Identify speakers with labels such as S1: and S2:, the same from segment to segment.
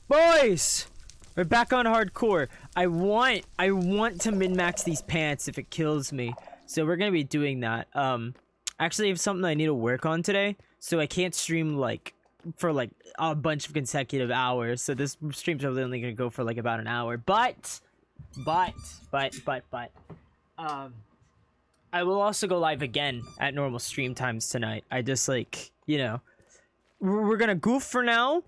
S1: Boys, we're back on hardcore. I want to min-max these pants if it kills me. So we're gonna be doing that. Actually I have something I need to work on today. So I can't stream like for like a bunch of consecutive hours. So this stream's probably only gonna go for like about an hour. But I will also go live again at normal stream times tonight. I just like, you know, we're gonna goof for now.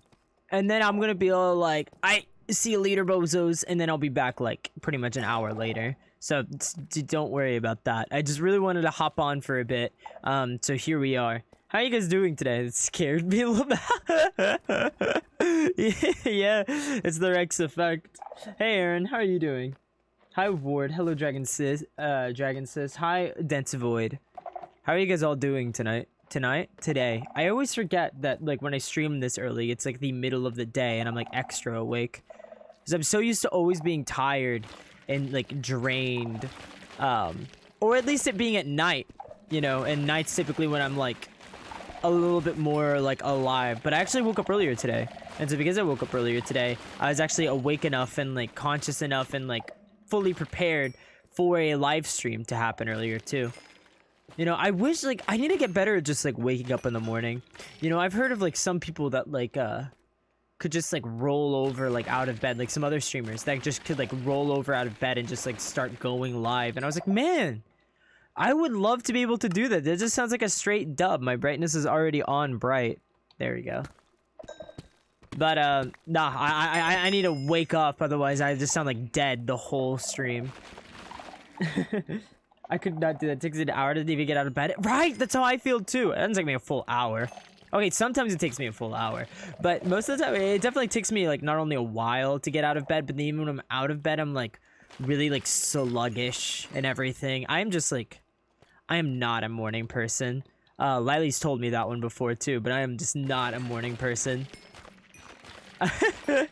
S1: And then I'm gonna be all like, I see you later, bozos, and then I'll be back like pretty much an hour later. So don't worry about that. I just really wanted to hop on for a bit. So here we are. How are you guys doing today? It scared me a little bit. Yeah, it's the Rex effect. Hey Aaron, how are you doing? Hi Ward. Hello Dragon Sis. Hi Densivoid. How are you guys all doing tonight? Today. I always forget that like when I stream this early, it's like the middle of the day and I'm like extra awake. Because I'm so used to always being tired and like drained. Or at least it being at night, you know, and night's typically when I'm like a little bit more like alive. But I actually woke up earlier today. And so because I woke up earlier today, I was actually awake enough and like conscious enough and like fully prepared for a live stream to happen earlier too. You know, I wish, like, I need to get better at just, like, waking up in the morning. You know, I've heard of, like, some people that, like, could just, like, roll over, like, out of bed. Like, some other streamers that just could, like, roll over out of bed and just, like, start going live. And I was like, man, I would love to be able to do that. That just sounds like a straight dub. My brightness is already on bright. There we go. But, nah, I need to wake up. Otherwise, I just sound like dead the whole stream. I could not do that. It takes an hour to even get out of bed. Right, that's how I feel too. It doesn't take me a full hour. Okay, sometimes it takes me a full hour. But most of the time, it definitely takes me like not only a while to get out of bed, but then even when I'm out of bed, I'm like really like sluggish and everything. I'm just like, I am not a morning person. Lily's told me that one before too, but I am just not a morning person. Now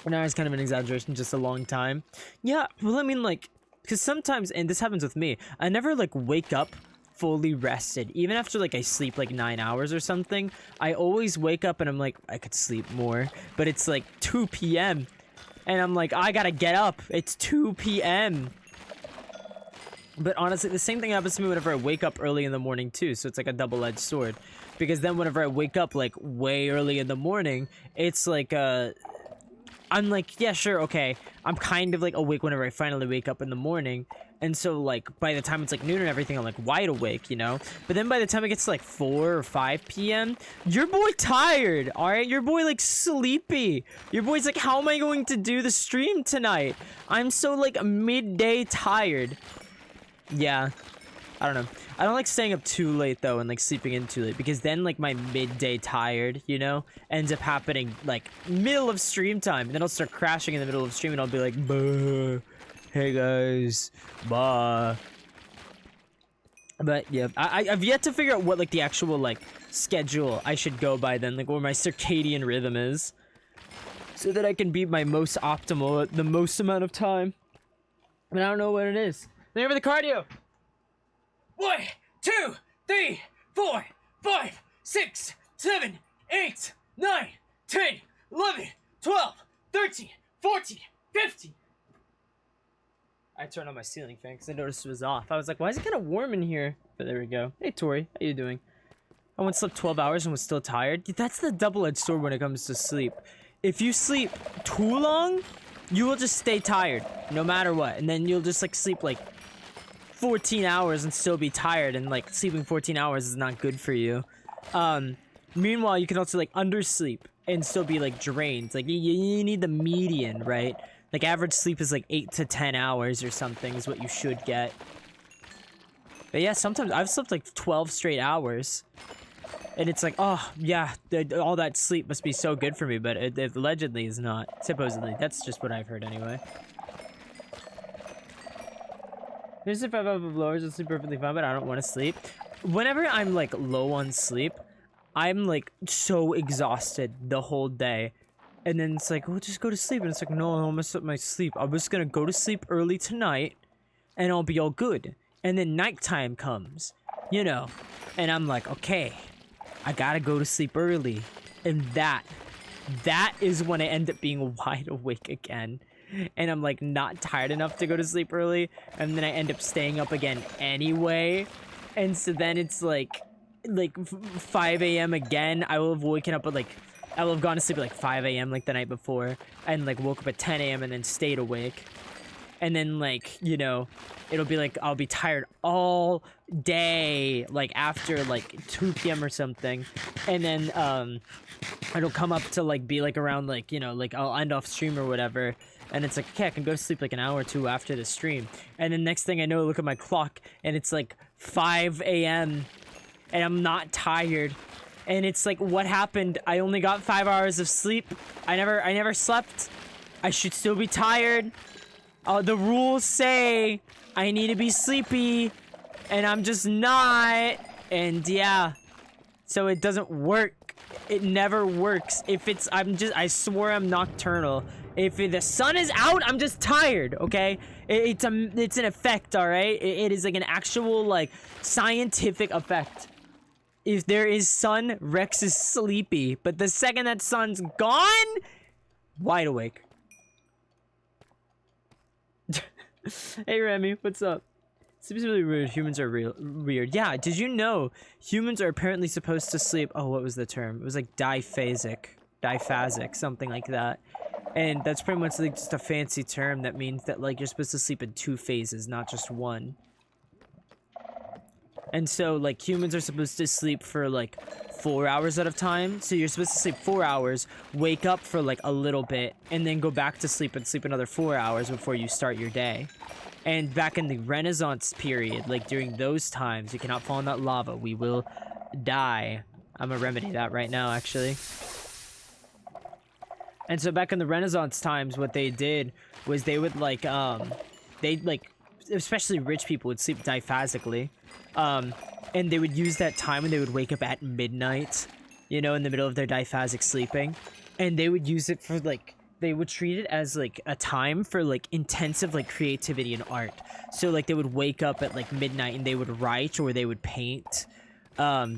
S1: it's kind of an exaggeration, just a long time. Yeah, well, I mean like, because sometimes, and this happens with me, I never like wake up fully rested. Even after like I sleep like 9 hours or something, I always wake up and I'm like, I could sleep more. But it's like 2 p.m. and I'm like, I gotta get up. It's 2 p.m. But honestly, the same thing happens to me whenever I wake up early in the morning too. So it's like a double-edged sword. Because then whenever I wake up like way early in the morning, it's like I'm like, yeah, sure, okay. I'm kind of like awake whenever I finally wake up in the morning. And so like by the time it's like noon and everything, I'm like wide awake, you know? But then by the time it gets to like 4 or 5 p.m., your boy tired, all right? Your boy like sleepy. Your boy's like, how am I going to do the stream tonight? I'm so like midday tired. Yeah, I don't know. I don't like staying up too late though and like sleeping in too late because then like my midday tired, you know, ends up happening like middle of stream time and then I'll start crashing in the middle of stream and I'll be like, "Buh, hey guys, bye." But yeah, I've yet to figure out what like the actual like schedule I should go by then, like where my circadian rhythm is, so that I can be my most optimal at the most amount of time. But I don't know what it is. Thank you for the cardio. 1, 2, 3, 4, 5, 6, 7, 8, 9, 10, 11, 12, 13, 14, 15. I turned on my ceiling fan because I noticed it was off. I was like, why is it kind of warm in here? But there we go. Hey, Tori. How you doing? I once slept 12 hours and was still tired. That's the double-edged sword when it comes to sleep. If you sleep too long, you will just stay tired no matter what. And then you'll just like sleep like 14 hours and still be tired, and like sleeping 14 hours is not good for you. Meanwhile, you can also like undersleep and still be like drained. Like you need the median, right? Like average sleep is like 8 to 10 hours or something is what you should get. But yeah, sometimes I've slept like 12 straight hours and it's like, oh yeah, all that sleep must be so good for me, but it allegedly is not. Supposedly, that's just what I've heard anyway. There's if I have blowers, I'll sleep perfectly fine, but I don't want to sleep. Whenever I'm like low on sleep, I'm like so exhausted the whole day. And then it's like, well, just go to sleep. And it's like, no, I'll mess up my sleep. I'm just gonna go to sleep early tonight and I'll be all good. And then nighttime comes, you know, and I'm like, okay, I gotta go to sleep early. And that that is when I end up being wide awake again. And I'm like not tired enough to go to sleep early. And then I end up staying up again anyway. And so then it's like 5 a.m. again. I will have woken up at like, I will have gone to sleep at like 5 a.m. like the night before. And like woke up at 10 a.m. and then stayed awake. And then like, you know, it'll be like, I'll be tired all day, like after like 2 p.m. or something. And then it'll come up to like be like around like, you know, like I'll end off stream or whatever. And it's like, okay, I can go to sleep like an hour or two after the stream. And then next thing I know, I look at my clock and it's like 5 a.m. and I'm not tired. And it's like, what happened? I only got 5 hours of sleep. I never slept. I should still be tired. The rules say I need to be sleepy and I'm just not. And yeah, so it doesn't work. It never works. If it's, I swear I'm nocturnal. If the sun is out, I'm just tired, okay? It's an effect, all right? It is like an actual, like, scientific effect. If there is sun, Rex is sleepy. But the second that sun's gone, wide awake. Hey, Remy, what's up? Seems really weird. Humans are weird. Yeah, did you know humans are apparently supposed to sleep? Oh, what was the term? It was like diphasic, something like that. And that's pretty much like just a fancy term that means that like you're supposed to sleep in 2 phases, not just one. And so like humans are supposed to sleep for like 4 hours at a time. So you're supposed to sleep 4 hours, wake up for like a little bit, and then go back to sleep and sleep another 4 hours before you start your day. And back in the Renaissance period, like during those times, you cannot fall in that lava. We will die. I'm gonna remedy that right now, actually. And so back in the Renaissance times, what they did was they would like, especially rich people would sleep diphasically. And they would use that time when they would wake up at midnight, you know, in the middle of their diphasic sleeping. And they would use it for like, they would treat it as like a time for like intensive like creativity and art. So like they would wake up at like midnight and they would write or they would paint.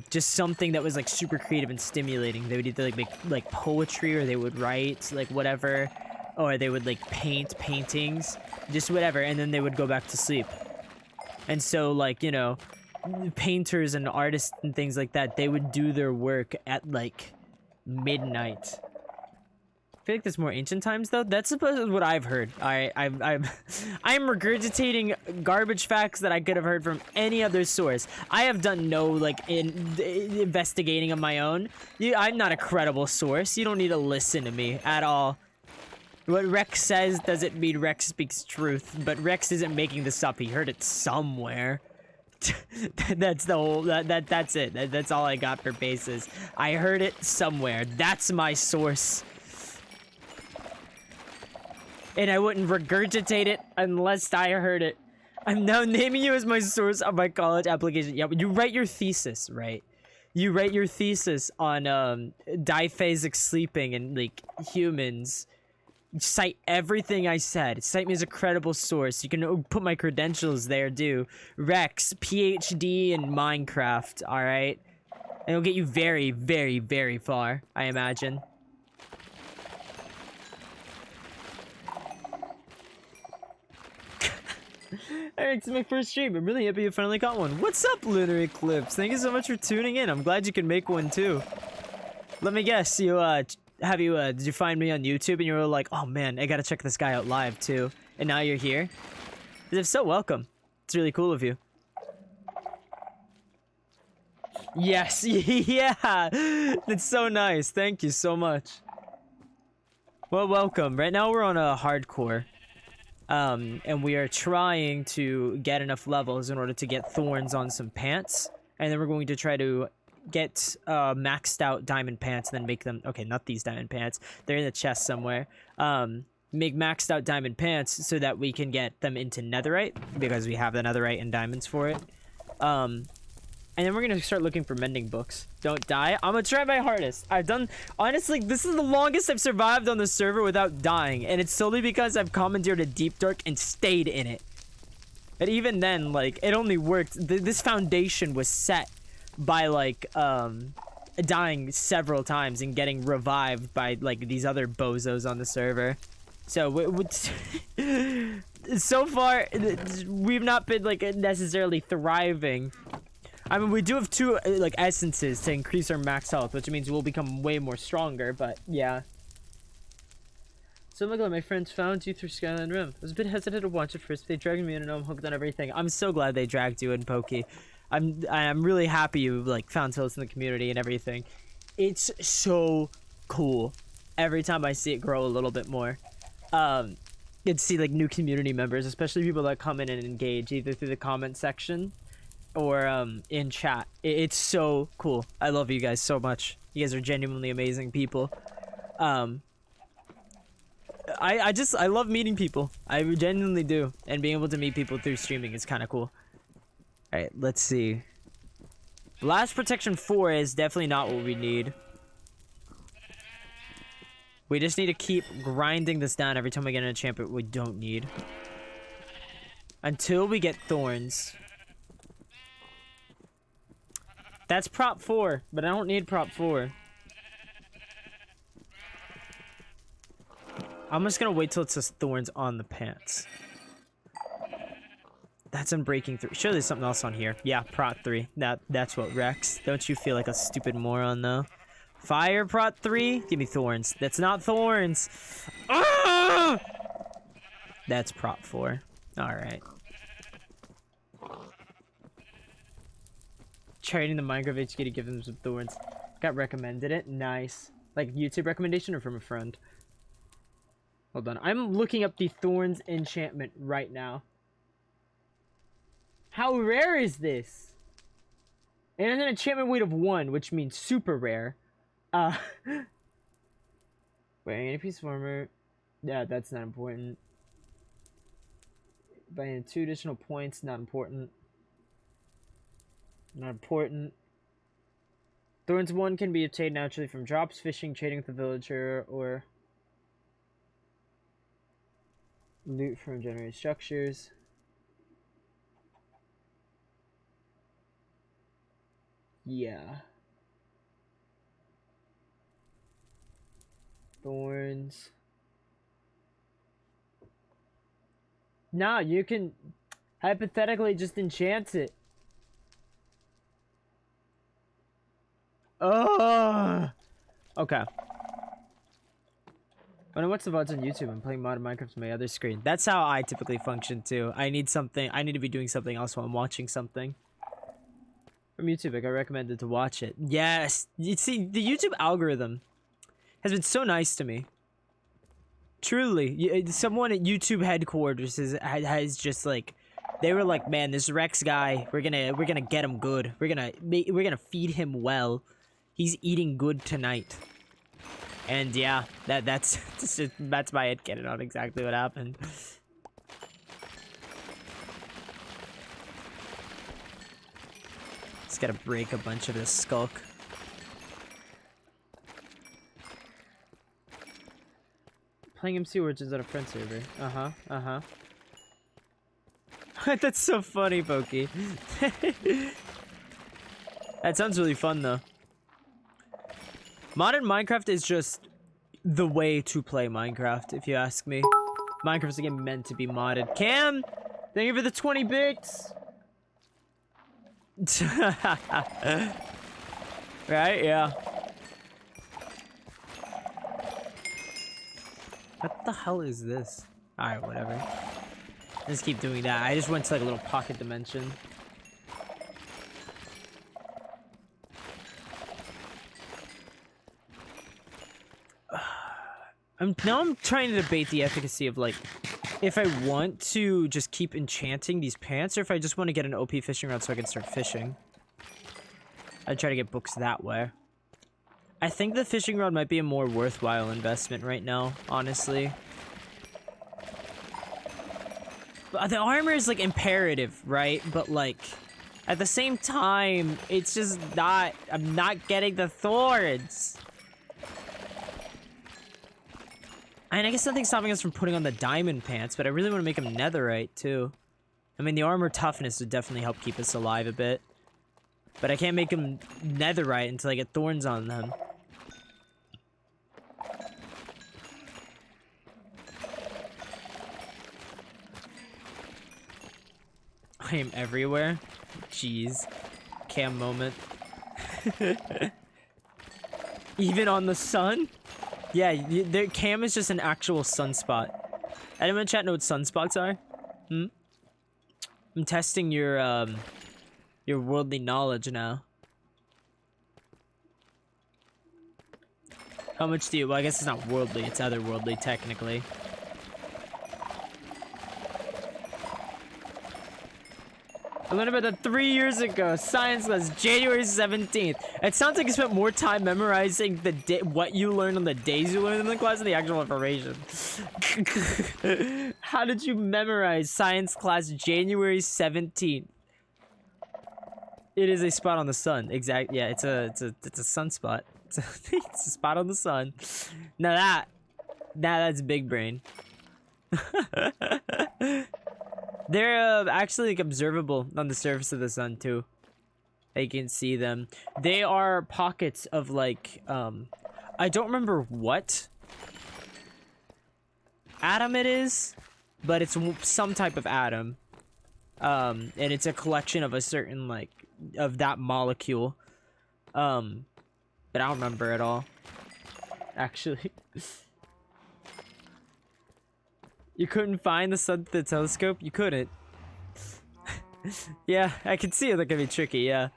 S1: Just something that was like super creative and stimulating. They would either like make like poetry or they would write like whatever, or they would like paint paintings, just whatever, and then they would go back to sleep. And so like, you know, painters and artists and things like that, they would do their work at like midnight. I feel like there's more ancient times though. That's supposedly what I've heard. I'm regurgitating garbage facts that I could have heard from any other source. I have done no like investigating of my own. I'm not a credible source. You don't need to listen to me at all. What Rex says doesn't mean Rex speaks truth, but Rex isn't making this up. He heard it somewhere. That's the whole that's it. That's all I got for bases. I heard it somewhere. That's my source. And I wouldn't regurgitate it unless I heard it. I'm now naming you as my source on my college application. Yeah, you write your thesis, right? You write your thesis on diphasic sleeping and like humans. Cite everything I said. Cite me as a credible source. You can put my credentials there, too. Rex, PhD in Minecraft, alright? And it'll get you very, very, very far, I imagine. Alright, it's my first stream. I'm really happy you finally got one. What's up, Lunar Eclipse? Thank you so much for tuning in. I'm glad you can make one, too. Let me guess, did you find me on YouTube and you were like, oh man, I gotta check this guy out live too, and now you're here? If so, welcome. It's really cool of you. Yes, yeah, that's so nice. Thank you so much. Well, welcome. Right now we're on a hardcore, and we are trying to get enough levels in order to get thorns on some pants, and then we're going to try to get maxed out diamond pants and then make them, okay, not these diamond pants, they're in the chest somewhere, make maxed out diamond pants so that we can get them into netherite, because we have the netherite and diamonds for it. And then we're gonna start looking for mending books. Don't die. I'm gonna try my hardest. Honestly, this is the longest I've survived on the server without dying, and it's solely because I've commandeered a deep dark and stayed in it. But even then, like, it only worked, this foundation was set by like dying several times and getting revived by like these other bozos on the server. So so far we've not been like necessarily thriving. I mean, we do have 2 like essences to increase our max health, which means we'll become way more stronger, but yeah. So my friends found you through Skyline Rim. I was a bit hesitant to watch it first, but they dragged me in and now I'm hooked on everything. I'm so glad they dragged you in, Pokey. I'm really happy you like found Tillis in the community and everything. It's so cool every time I see it grow a little bit more. You'd see like new community members, especially people that come in and engage either through the comment section or in chat. It's so cool. I love you guys so much. You guys are genuinely amazing people. I love meeting people. I genuinely do, and being able to meet people through streaming is kind of cool. All right, let's see. Blast Protection 4 is definitely not what we need. We just need to keep grinding this down every time we get an enchantment we don't need. Until we get Thorns. That's prop 4, but I don't need prop 4. I'm just gonna wait till it says Thorns on the pants. That's Unbreaking 3. Sure, there's something else on here. Yeah, prot 3. That's what Rex. Don't you feel like a stupid moron, though? Fire prot 3? Give me Thorns. That's not Thorns. Ah! That's prop 4. Alright. Trading the Minecraft HQ to give them some Thorns. Got recommended it. Nice. Like YouTube recommendation or from a friend? Hold on. I'm looking up the Thorns enchantment right now. How rare is this? And it's an enchantment weight of 1, which means super rare. Wearing any piece of armor. Yeah, that's not important. Buying 2 additional points, not important. Not important. Thorns 1 can be obtained naturally from drops, fishing, trading with a villager, or loot from generated structures. Yeah. Thorns. Nah, you can hypothetically just enchant it. Oh. Okay. When I watch the VODs on YouTube, I'm playing modded Minecraft on my other screen. That's how I typically function too. I need to be doing something else while I'm watching something. From YouTube, I got recommended to watch it. Yes! You see, the YouTube algorithm has been so nice to me. Truly. Someone at YouTube headquarters has just like... They were like, man, this Rex guy, we're gonna get him good. We're gonna feed him well. He's eating good tonight. And yeah, that's my head getting on exactly what happened. Just gotta break a bunch of this skulk. Playing MC Origins on a friend server. That's so funny, Pokey. That sounds really fun, though. Modern Minecraft is just the way to play Minecraft, if you ask me. Minecraft's a game meant to be modded. Cam, thank you for the 20 bits. Right? Yeah. What the hell is this? Alright, whatever. Just keep doing that. I just went to like a little pocket dimension. Now I'm trying to debate the efficacy of like if I want to just keep enchanting these pants or if I just want to get an OP fishing rod so I can start fishing. I'd try to get books that way. I think the fishing rod might be a more worthwhile investment right now, honestly. But the armor is like imperative, right? But like at the same time, it's just not, I'm not getting the thorns. And I guess nothing's stopping us from putting on the diamond pants, but I really want to make them netherite too. I mean, the armor toughness would definitely help keep us alive a bit. But I can't make them netherite until I get thorns on them. I am everywhere. Jeez. Cam moment. Even on the sun? Yeah, the cam is just an actual sunspot. Anyone in chat know what sunspots are? I'm testing your worldly knowledge now. How much do you... Well, I guess it's not worldly, it's otherworldly, technically. I learned about that 3 years ago. Science class, January 17th. It sounds like you spent more time memorizing the what you learned on the days you learned in the class than the actual information. How did you memorize science class January 17th? It is a spot on the sun. Exactly. Yeah, it's a sunspot. It's a spot on the sun. Now that's big brain. They're actually like observable on the surface of the sun too. You can see them. They are pockets of like I don't remember what atom it is, but it's some type of atom. And it's a collection of a certain like of that molecule. But I don't remember at all. Actually. You couldn't find the sun through the telescope? You couldn't. Yeah, I can see it that can be tricky, yeah.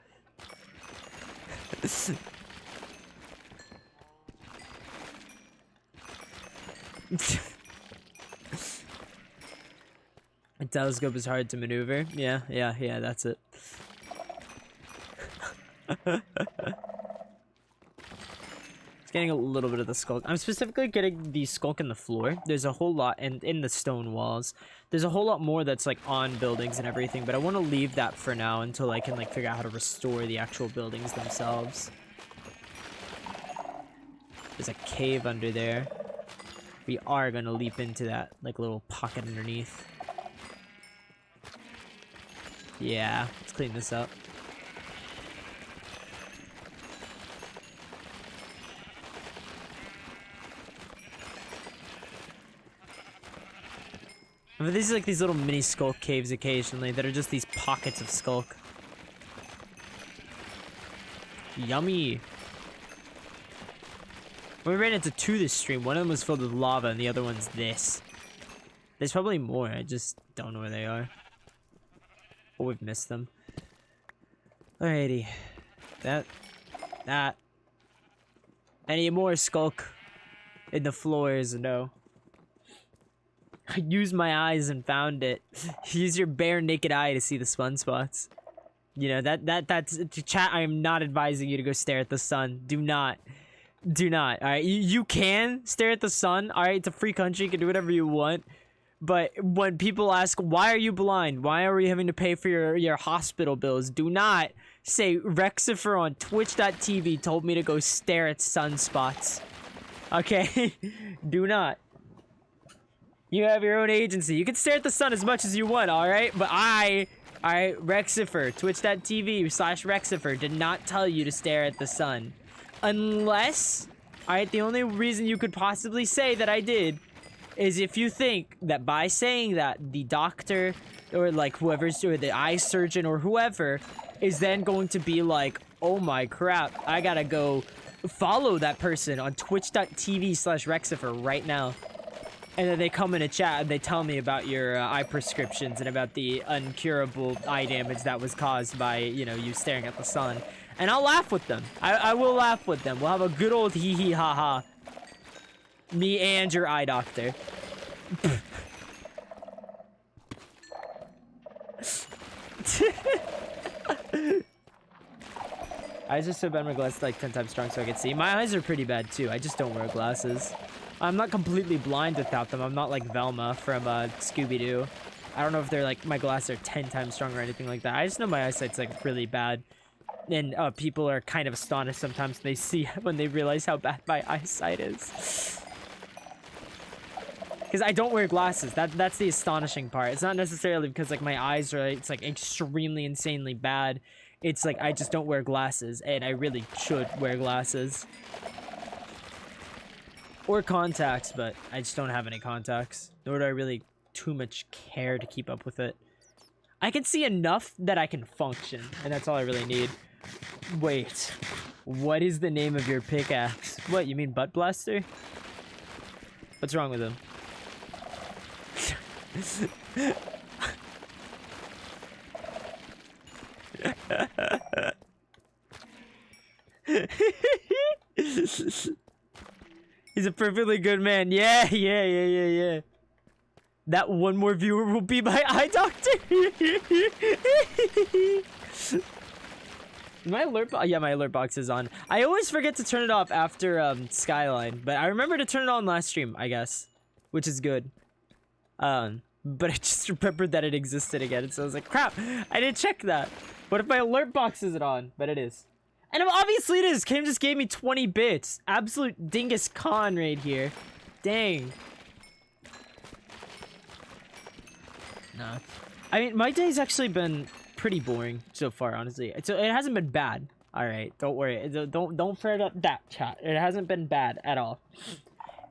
S1: A telescope is hard to maneuver. Yeah, that's it. Getting a little bit of the skulk. I'm specifically getting the skulk in the floor. There's a whole lot, and in the stone walls. There's a whole lot more that's like on buildings and everything, but I want to leave that for now until I can like figure out how to restore the actual buildings themselves. There's a cave under there. We are gonna leap into that like little pocket underneath. Yeah, let's clean this up. I mean, these are like these little mini skulk caves occasionally that are just these pockets of skulk. Yummy. We ran into two this stream. One of them was filled with lava and the other one's this. There's probably more. I just don't know where they are. Or we've missed them. Alrighty. That. Any more skulk in the floors? No. I used my eyes and found it. Use your bare naked eye to see the sunspots. You know, that's chat. I am not advising you to go stare at the sun. Do not. Alright, you can stare at the sun. Alright, it's a free country. You can do whatever you want. But when people ask, why are you blind? Why are we having to pay for your hospital bills? Do not say Rexifer on Twitch.tv told me to go stare at sunspots. Okay? Do not. You have your own agency. You can stare at the sun as much as you want, alright? But alright, Rexifer, Twitch.tv/Rexifer did not tell you to stare at the sun. Unless, alright, the only reason you could possibly say that I did is if you think that by saying that, the doctor, or like whoever's, or the eye surgeon, or whoever, is then going to be like, oh my crap, I gotta go follow that person on Twitch.tv/Rexifer right now. And then they come in a chat and they tell me about your eye prescriptions and about the uncurable eye damage that was caused by, you know, you staring at the sun. And I'll laugh with them. I will laugh with them. We'll have a good old hee hee ha ha. Me and your eye doctor. Eyes are so bad, my glasses like 10 times strong so I can see. My eyes are pretty bad too. I just don't wear glasses. I'm not completely blind without them. I'm not like Velma from Scooby-Doo. I don't know if they're like, my glasses are 10 times stronger or anything like that. I just know my eyesight's like really bad. And people are kind of astonished sometimes when they realize how bad my eyesight is. Because I don't wear glasses. That's the astonishing part. It's not necessarily because like my eyes are, it's like extremely insanely bad. it's like I just don't wear glasses, and I really should wear glasses. Or contacts, but I just don't have any contacts. Nor do I really too much care to keep up with it. I can see enough that I can function, and that's all I really need. Wait, what is the name of your pickaxe? What, you mean Butt Blaster? What's wrong with him? He's a perfectly good man. Yeah. That one more viewer will be my eye doctor. My alert box, yeah, my alert box is on. I always forget to turn it off after Skyline, but I remember to turn it on last stream, I guess, which is good. But I just remembered that it existed again, so I was like, crap, I didn't check that. What if my alert box isn't on? But it is. And obviously it is. Cam just gave me 20 bits. Absolute dingus con right here. Dang. Nah. I mean, my day's actually been pretty boring so far, honestly. So it hasn't been bad. All right, don't worry. Don't fret up that, chat. It hasn't been bad at all.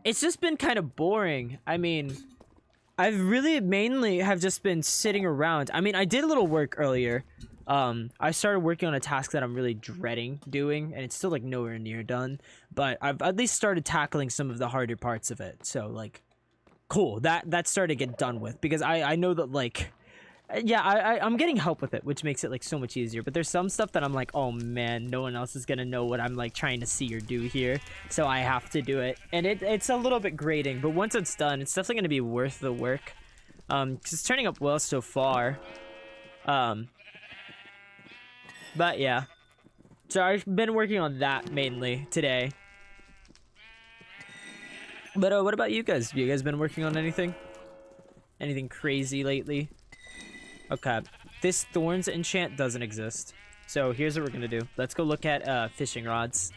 S1: It's just been kind of boring. I mean, I've really mainly have just been sitting around. I mean, I did a little work earlier. I started working on a task that I'm really dreading doing, and it's still like nowhere near done, but I've at least started tackling some of the harder parts of it. So like, cool, that started to get done with, because I know that like, yeah, I'm getting help with it, which makes it like so much easier. But there's some stuff that I'm like, oh man, no one else is gonna know what I'm like trying to see or do here, so I have to do it, and it's a little bit grating, but once it's done, it's definitely gonna be worth the work. 'Cause it's turning up well so far. But yeah, so I've been working on that mainly today. But what about you guys? Have you guys been working on anything? Anything crazy lately? Okay, this thorns enchant doesn't exist. So here's what we're gonna do. Let's go look at fishing rods.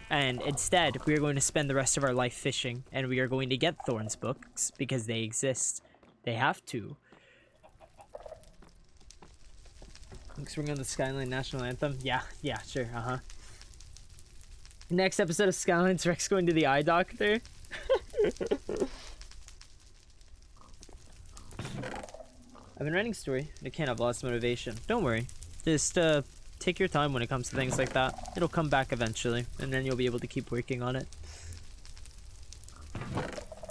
S1: And instead, we are going to spend the rest of our life fishing. And we are going to get thorns books because they exist. They have to. Looks ring on the Skyline National Anthem. Yeah, sure, Next episode of Skyline's Rex going to the eye doctor. I've been writing a story. I can't have lost motivation. Don't worry. Just take your time when it comes to things like that. It'll come back eventually, and then you'll be able to keep working on it.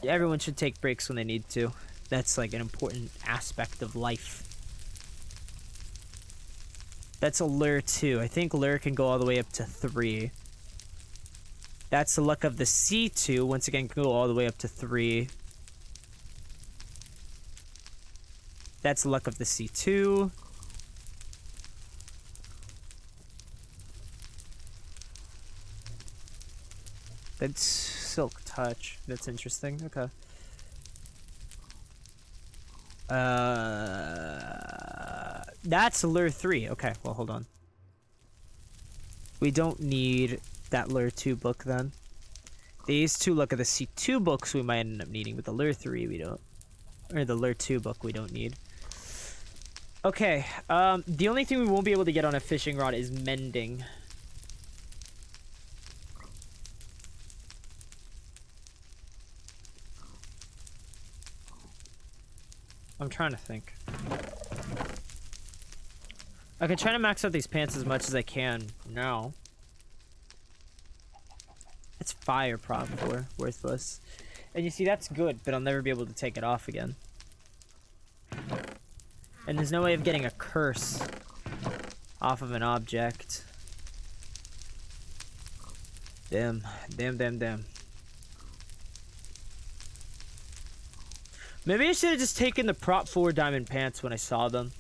S1: Everyone should take breaks when they need to. That's like an important aspect of life. That's a lure 2. I think lure can go all the way up to 3. That's the luck of the C2. Once again, can go all the way up to 3. That's the luck of the C2. That's Silk Touch. That's interesting. Okay. That's lure 3. Okay, well, hold on. We don't need that lure 2 book then. These two look at the C2 books we might end up needing, but the lure 3 we don't. Or the lure 2 book we don't need. Okay, the only thing we won't be able to get on a fishing rod is mending. I'm trying to think. I can try to max out these pants as much as I can now. It's fire prop 4, worthless. And you see, that's good, but I'll never be able to take it off again. And there's no way of getting a curse off of an object. Damn. Maybe I should have just taken the prop 4 diamond pants when I saw them.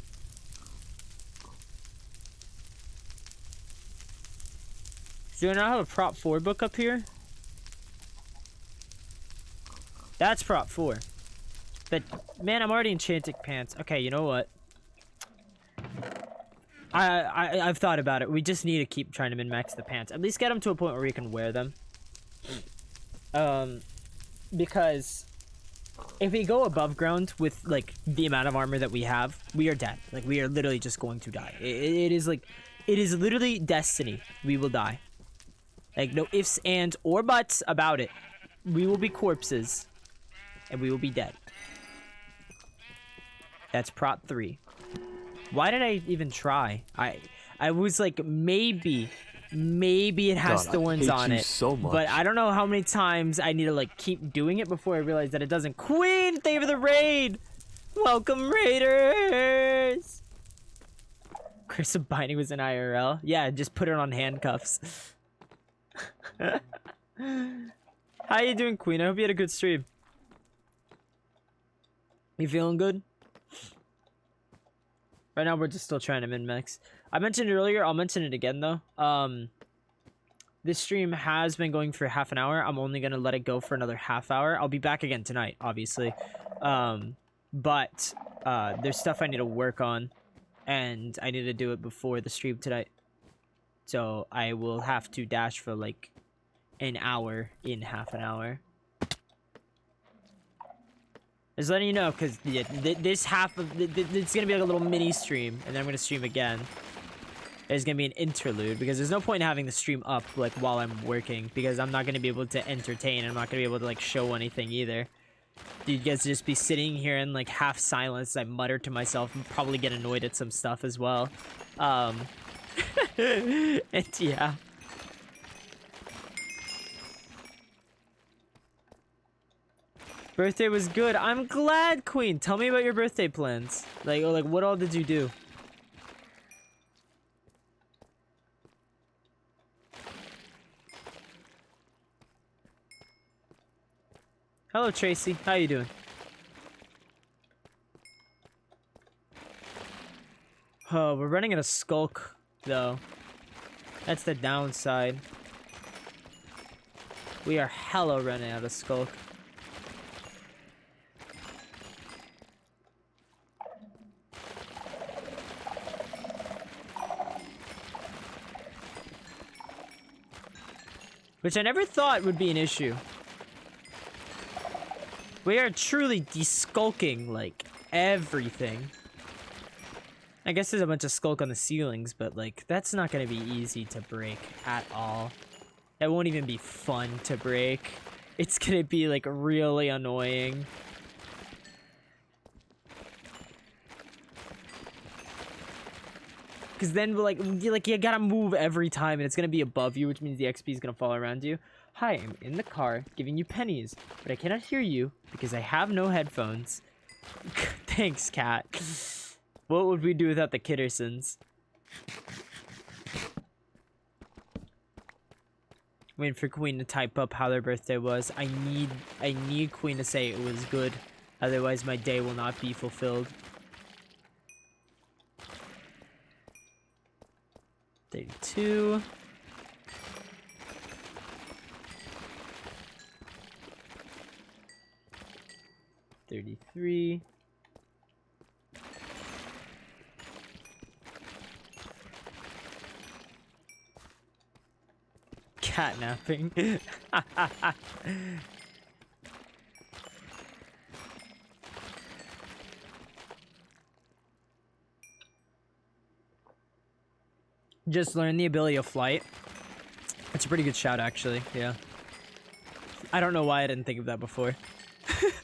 S1: Do I not have a prop 4 book up here? That's prop 4. But, man, I'm already enchanting pants. Okay, you know what? I've thought about it. We just need to keep trying to min-max the pants. At least get them to a point where we can wear them. Because if we go above ground with, like, the amount of armor that we have, we are dead. Like, we are literally just going to die. It is, like, It is literally destiny. We will die. Like, no ifs, ands, or buts about it. We will be corpses. And we will be dead. That's prop 3. Why did I even try? I was like, maybe it has thorns on it.
S2: So much.
S1: But I don't know how many times I need to like keep doing it before I realize that it doesn't. Queen, thank you for the raid. Welcome, raiders. Chris Binding was in IRL. Yeah, just put it on handcuffs. How you doing, Queen? I hope you had a good stream. You feeling good? Right now, we're just still trying to min-max. I mentioned it earlier. I'll mention it again, though. This stream has been going for half an hour. I'm only going to let it go for another half hour. I'll be back again tonight, obviously. But there's stuff I need to work on. And I need to do it before the stream tonight. So I will have to dash for, like, an hour in half an hour. Just letting you know, because this half of it's gonna be like a little mini stream, and then I'm gonna stream again. There's gonna be an interlude because there's no point in having the stream up like while I'm working because I'm not gonna be able to entertain. I'm not gonna be able to like show anything either. You guys just be sitting here in like half silence. I mutter to myself and probably get annoyed at some stuff as well. And yeah. Birthday was good. I'm glad, Queen. Tell me about your birthday plans. Like, what all did you do? Hello, Tracy. How you doing? Oh, we're running out of Skulk, though. That's the downside. We are hella running out of Skulk. Which I never thought would be an issue. We are truly deskulking, like, everything. I guess there's a bunch of skulk on the ceilings, but, like, that's not gonna be easy to break at all. That won't even be fun to break. It's gonna be, like, really annoying. Because then, like, you gotta move every time, and it's gonna be above you, which means the XP is gonna fall around you. Hi, I'm in the car, giving you pennies, but I cannot hear you, because I have no headphones. Thanks, Cat. What would we do without the Kittersons? Waiting for Queen to type up how their birthday was. I need Queen to say it was good, otherwise my day will not be fulfilled. 32. $33. Catnapping. Just learn the ability of flight. It's a pretty good shout, actually. Yeah. I don't know why I didn't think of that before.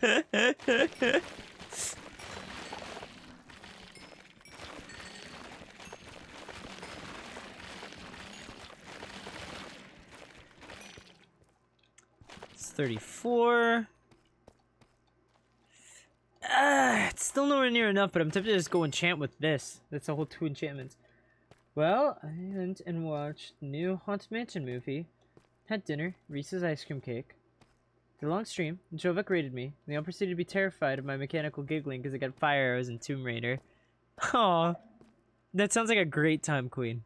S1: It's 34. It's still nowhere near enough, but I'm tempted to just go enchant with this. That's a whole 2 enchantments. Well, I went and watched the new Haunted Mansion movie, had dinner, Reese's ice cream cake, did a long stream, and Jovek raided me. Leon proceeded to be terrified of my mechanical giggling because I got fire arrows in Tomb Raider. Aw, that sounds like a great time, Queen.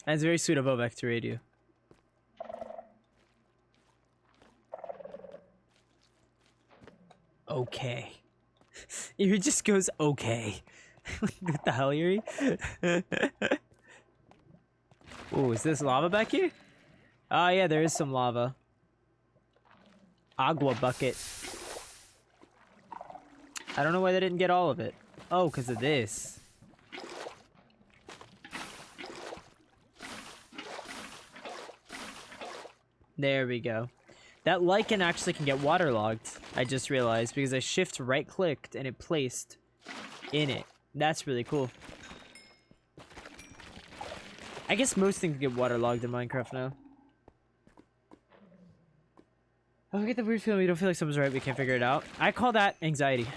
S1: And it's very sweet of Vovek to raid you. Okay. It just goes okay. What the hell, Yuri? Oh, is this lava back here? Oh, yeah, there is some lava. Agua bucket. I don't know why they didn't get all of it. Oh, because of this. There we go. That lichen actually can get waterlogged, I just realized, because I shift right clicked and it placed in it. That's really cool. I guess most things get waterlogged in Minecraft now. Oh, I get the weird feeling we don't feel like something's right, we can't figure it out. I call that anxiety.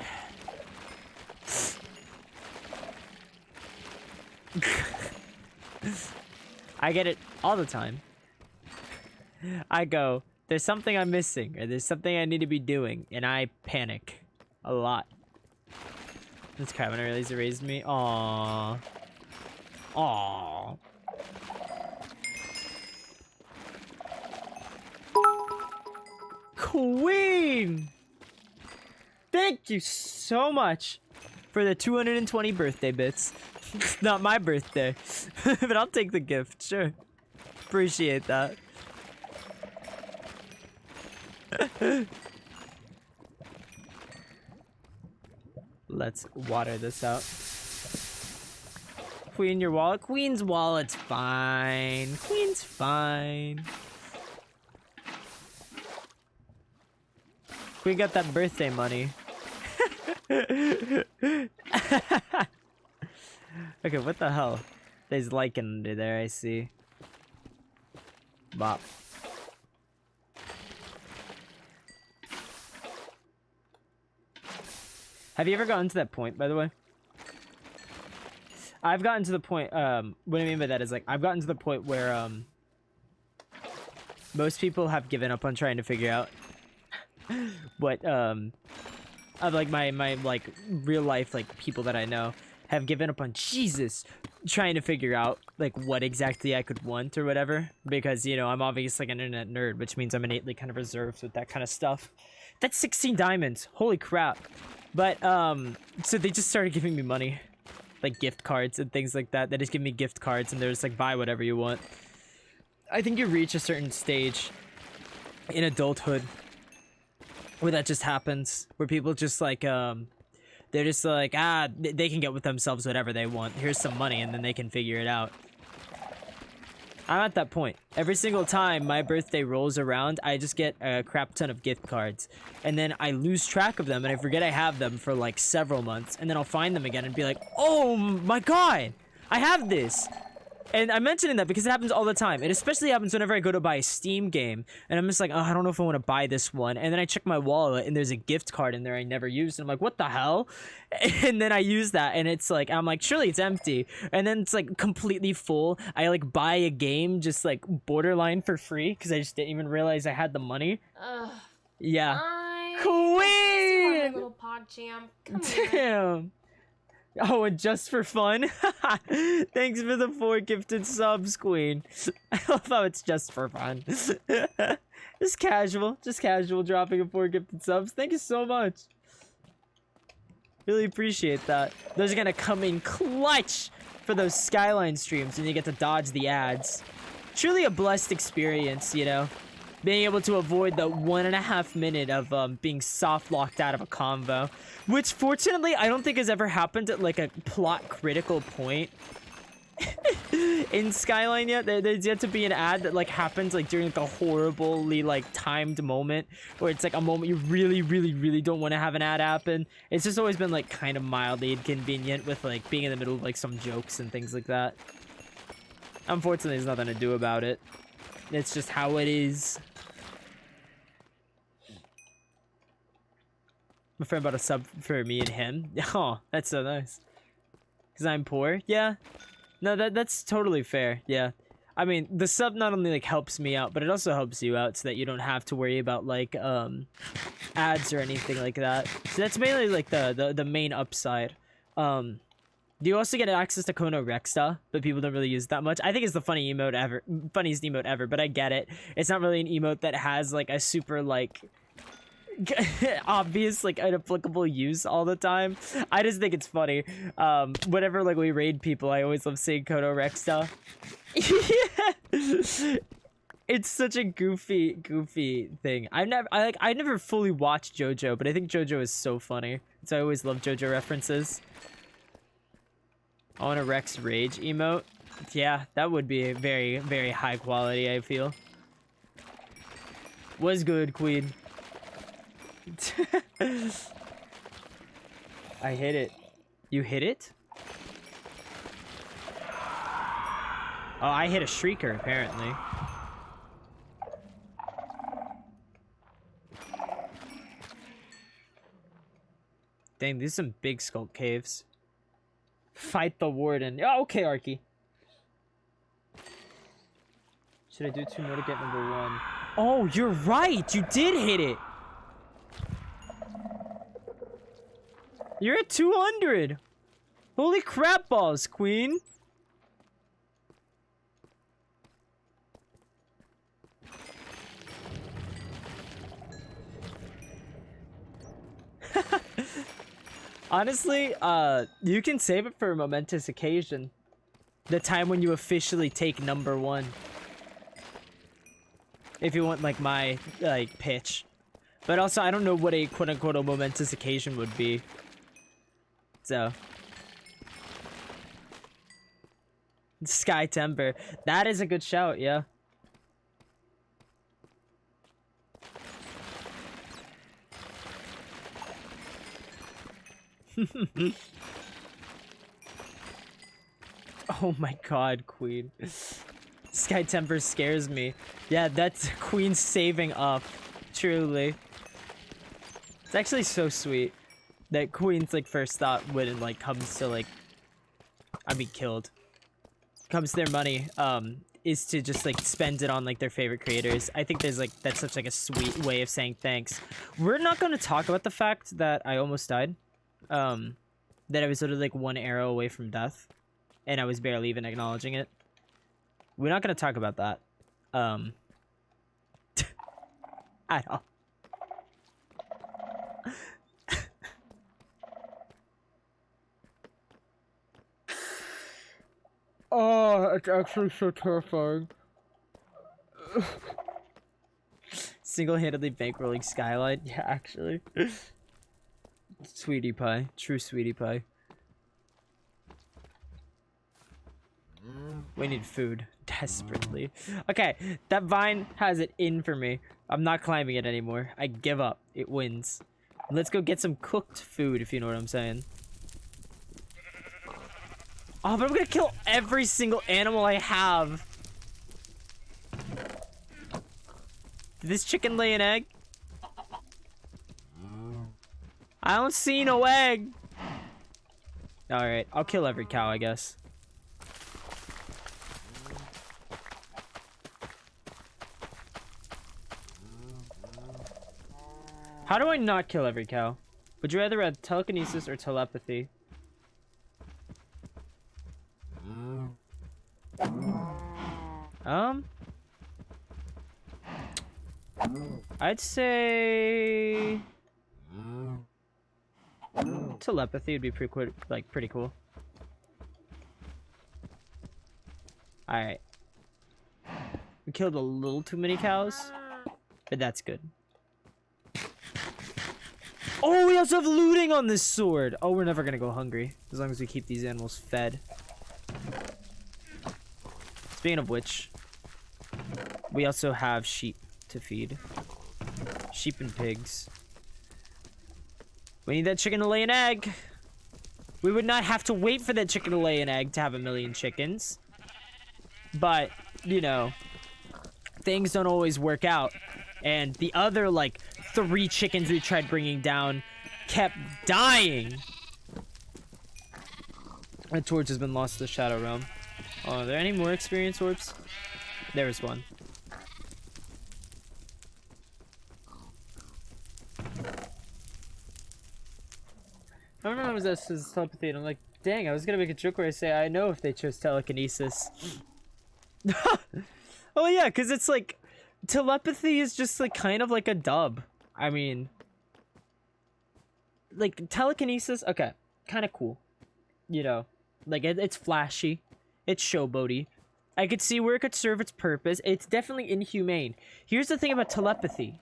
S1: I get it all the time. I go, there's something I'm missing, or there's something I need to be doing, and I panic a lot. This crap when I realized it raised me. Aww. Aww. Queen! Thank you so much for the 220 birthday bits. Not my birthday, but I'll take the gift, sure. Appreciate that. Let's water this out. Queen, your wallet? Queen's wallet's fine. Queen's fine. Queen got that birthday money. Okay, what the hell? There's lichen under there, I see. Bop. Have you ever gotten to that point, by the way? I've gotten to the point, what I mean by that is, like, I've gotten to the point where, most people have given up on trying to figure out what, of, like, my, like, real life, like, people that I know have given up on, Jesus, trying to figure out, like, what exactly I could want or whatever. Because, you know, I'm obviously, like, an internet nerd, which means I'm innately kind of reserved with that kind of stuff. That's 16 diamonds. Holy crap. But, so they just started giving me money. Like, gift cards and things like that. They just give me gift cards and they're just like, buy whatever you want. I think you reach a certain stage in adulthood where that just happens. Where people just, like, they're just like, they can get with themselves whatever they want. Here's some money and then they can figure it out. I'm at that point. Every single time my birthday rolls around, I just get a crap ton of gift cards. And then I lose track of them and I forget I have them for like several months. And then I'll find them again and be like, oh my god, I have this. And I'm mentioning that because it happens all the time. It especially happens whenever I go to buy a Steam game. And I'm just like, oh, I don't know if I want to buy this one. And then I check my wallet and there's a gift card in there I never used. And I'm like, what the hell? And then I use that and it's like, I'm like, surely it's empty. And then it's like completely full. I like buy a game just like borderline for free because I just didn't even realize I had the money. Yeah. Queen!
S2: Little pog champ. Come here.
S1: Damn. Oh, and just for fun? Thanks for the 4 gifted subs, Queen. I love how it's just for fun. Just casual dropping of 4 gifted subs. Thank you so much. Really appreciate that. Those are gonna come in clutch for those Skyline streams and you get to dodge the ads. Truly a blessed experience, you know? Being able to avoid the 1.5 minute of being soft locked out of a convo, which fortunately I don't think has ever happened at like a plot critical point in Skyline yet. There's yet to be an ad that like happens like during like a horribly like timed moment where it's like a moment you really don't want to have an ad happen. It's just always been like kind of mildly inconvenient with like being in the middle of like some jokes and things like that. Unfortunately, there's nothing to do about it. It's just how it is. My friend bought a sub for me and him. Oh, that's so nice. Because I'm poor? Yeah. No, that's totally fair. Yeah. I mean, the sub not only like helps me out, but it also helps you out so that you don't have to worry about like ads or anything like that. So that's mainly like the main upside. Do you also get access to Kono Rexta, but people don't really use it that much? I think it's the funniest emote ever, but I get it. It's not really an emote that has like a super like obvious like inapplicable use all the time. I just think it's funny. Whenever like we raid people, I always love seeing Kono Rexta. Yeah. It's such a goofy thing. I never fully watched JoJo, but I think JoJo is so funny. So I always love JoJo references. I want a Rex Rage emote. Yeah, that would be very high quality, I feel. Was good, Queen. I hit it. You hit it? Oh, I hit a shrieker, apparently. Dang, these are some big skulk caves. Fight the warden. Oh, okay, Arky. Should I do 2 more to get number 1? Oh, you're right! You did hit it! You're at 200! Holy crap balls, Queen! Honestly, you can save it for a momentous occasion. The time when you officially take number 1. If you want, like, my, like, pitch. But also, I don't know what a quote-unquote a momentous occasion would be. So. Sky Temper. That is a good shout, yeah. Oh my god, Queen. Sky Temper scares me. Yeah, that's Queen saving up. Truly. It's actually so sweet that Queen's like first thought when it like comes to like killed. Comes to their money, is to just like spend it on like their favorite creators. I think there's like that's such like a sweet way of saying thanks. We're not gonna talk about the fact that I almost died. That I was literally like 1 arrow away from death. And I was barely even acknowledging it. We're not gonna talk about that. At all. Oh, it's actually so terrifying. Single-handedly bankrolling Skyline? Yeah, actually. Sweetie pie. True sweetie pie. We need food. Desperately. Okay, that vine has it in for me. I'm not climbing it anymore. I give up. It wins. Let's go get some cooked food, if you know what I'm saying. Oh, but I'm gonna kill every single animal I have. Did this chicken lay an egg? I don't see no egg. Alright, I'll kill every cow, I guess. How do I not kill every cow? Would you rather have telekinesis or telepathy? I'd say telepathy would be pretty cool. All right, we killed a little too many cows, but that's good. Oh, we also have looting on this sword. Oh, we're never gonna go hungry as long as we keep these animals fed. Speaking of which, we also have sheep to feed. Sheep and pigs. We need that chicken to lay an egg. We would not have to wait for that chicken to lay an egg to have 1,000,000 chickens. But, you know, things don't always work out. And the other, like, 3 chickens we tried bringing down kept dying. A torch has been lost to the Shadow Realm. Oh, are there any more experience orbs? There is one. I don't know if this is telepathy, and I'm like, dang, I was gonna make a joke where I say I know if they chose telekinesis. Oh yeah, because it's like, telepathy is just like kind of like a dub. I mean, like telekinesis, okay, kind of cool. You know, like it's flashy, it's showboaty. I could see where it could serve its purpose. It's definitely inhumane. Here's the thing about telepathy,